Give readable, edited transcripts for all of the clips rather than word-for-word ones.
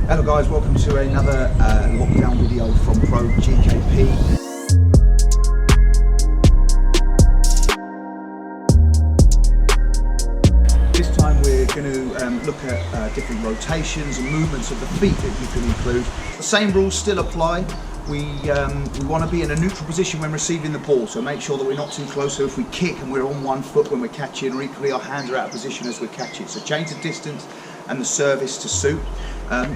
Hello guys, welcome to another lockdown video from Pro GKP. This time we're going to look at different rotations and movements of the feet that you can include. The same rules still apply. We want to be in a neutral position when receiving the ball, so make sure that we're not too close. So if we kick and we're on one foot when we're catching, or equally our hands are out of position as we're catching. So change the distance and the service to suit.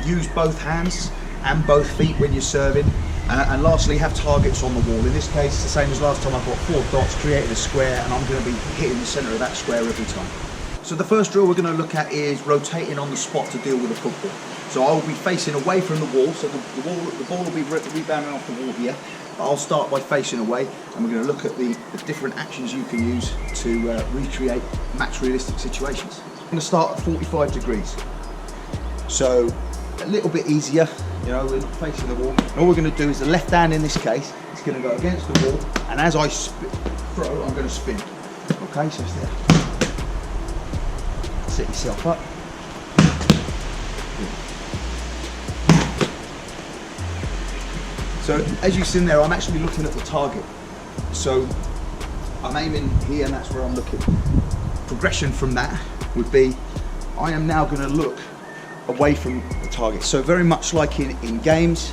Use both hands and both feet when you're serving. And lastly, have targets on the wall. In this case, the same as last time, I've got 4 dots, created a square, and I'm going to be hitting the centre of that square every time. So the first drill we're going to look at is rotating on the spot to deal with the football. So I will be facing away from the wall, so the ball will be rebounding off the wall here. I'll start by facing away, and we're going to look at the different actions you can use to recreate match realistic situations. I'm going to start at 45 degrees. So a little bit easier, you know, we're not facing the wall. And all we're going to do is the left hand in this case is going to go against the wall, and as I throw, I'm going to spin. Okay, so it's there. Set yourself up. So as you've seen there, I'm actually looking at the target. So I'm aiming here, and that's where I'm looking. Progression from that would be, I am now going to look away from the target. So very much like in games,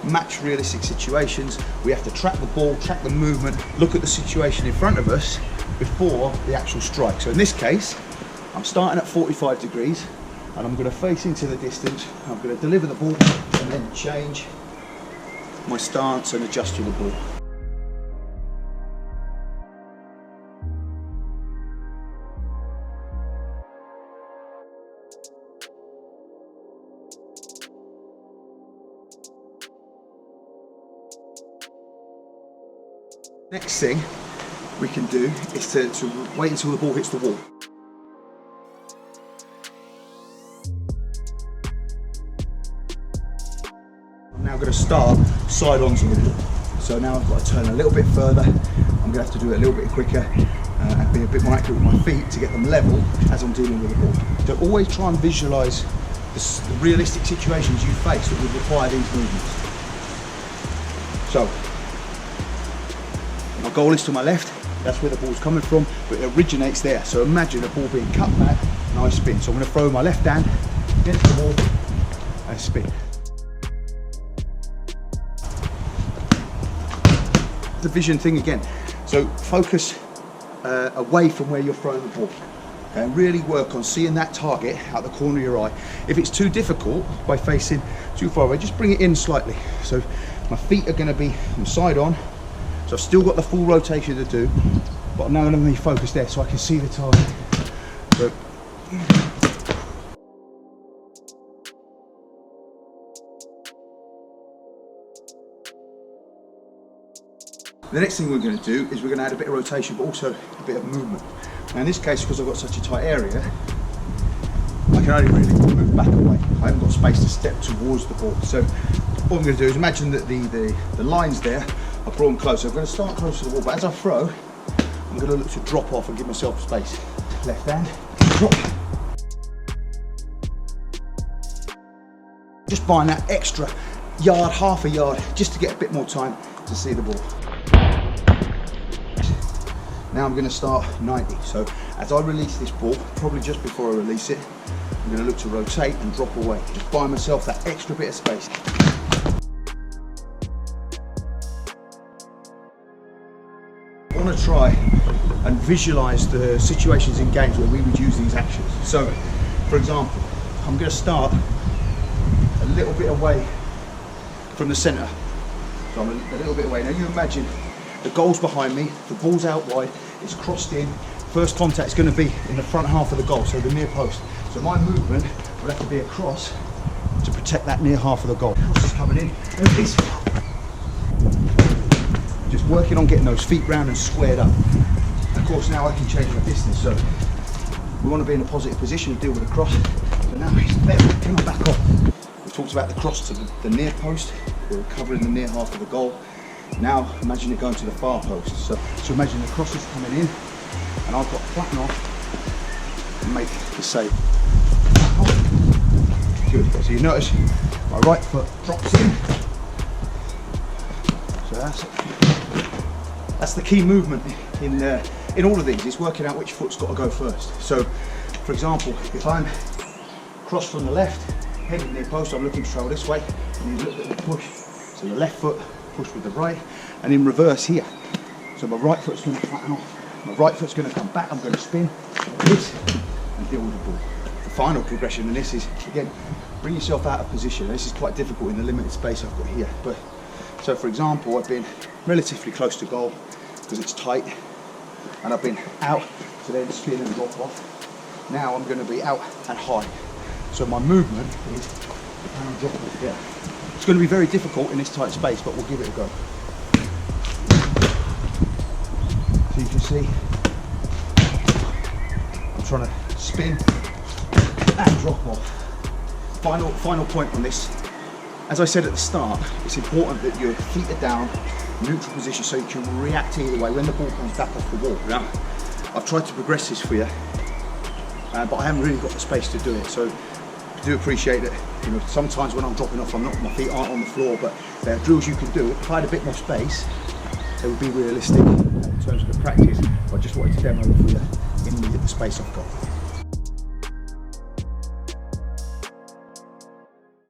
match realistic situations, we have to track the ball, track the movement, look at the situation in front of us before the actual strike. So in this case, I'm starting at 45 degrees, and I'm going to face into the distance. I'm going to deliver the ball and then change my stance and adjust to the ball. Next thing we can do is to wait until the ball hits the wall. I'm now going to start side onto the wall. So now I've got to turn a little bit further. I'm going to have to do it a little bit quicker and be a bit more accurate with my feet to get them level as I'm dealing with the ball. So always try and visualise the realistic situations you face that would require these movements. So my goal is to my left, that's where the ball's coming from, but it originates there. So imagine the ball being cut back and I spin. So I'm going to throw my left hand against the wall and spin. The vision thing again. So focus away from where you're throwing the ball. Okay, and really work on seeing that target out the corner of your eye. If it's too difficult by facing too far away, just bring it in slightly. So my feet are going to be side on. So I've still got the full rotation to do, but I'm now going to be focused there so I can see the target. So, the next thing we're going to do is we're going to add a bit of rotation, but also a bit of movement. Now in this case, because I've got such a tight area, I can only really move back away. I haven't got space to step towards the ball. So what I'm going to do is imagine that the lines there are drawn close. So I'm going to start close to the wall, but as I throw, I'm going to look to drop off and give myself space. Left hand, drop. Just find that extra yard, half a yard, just to get a bit more time to see the ball. Now I'm going to start 90. So as I release this ball, probably just before I release it, I'm going to look to rotate and drop away. Just buy myself that extra bit of space. I want to try and visualise the situations in games where we would use these actions. So, for example, I'm going to start a little bit away from the centre. So I'm a little bit away. Now you imagine the goal's behind me, the ball's out wide, it's crossed in. First contact is going to be in the front half of the goal, so the near post. So my movement would have to be across to protect that near half of the goal. Cross is coming in. Just working on getting those feet round and squared up. And of course now I can change my distance, so we want to be in a positive position to deal with the cross. So now he's there, come on, back off. We talked about the cross to the near post, we're covering the near half of the goal. Now imagine it going to the far post. So imagine the cross is coming in and I've got to flatten off and make the save. Good, so you notice my right foot drops in. So that's the key movement in all of these, is working out which foot's got to go first. So, for example, if I'm cross from the left, heading near post, I'm looking to travel this way, and you look at the push. So the left foot push with the right, and in reverse here. So my right foot's going to flatten off, my right foot's going to come back, I'm going to spin like this and deal with the ball. The final progression in this is, again, bring yourself out of position. This is quite difficult in the limited space I've got here. But so, for example, I've been relatively close to goal because it's tight, and I've been out to then spin and drop off. Now I'm going to be out and high. So my movement is down and drop off here. It's going to be very difficult in this tight space, but we'll give it a go. So you can see, I'm trying to spin and drop off. Final point on this. As I said at the start, it's important that your feet are down, neutral position, so you can react either way when the ball comes back off the wall. Now, I've tried to progress this for you, but I haven't really got the space to do it. So I do appreciate that, you know, sometimes when I'm dropping off, my feet aren't on the floor, but there are drills you can do. If I had a bit more space, they would be realistic in terms of the practice. I just wanted to demo it for you in the space I've got.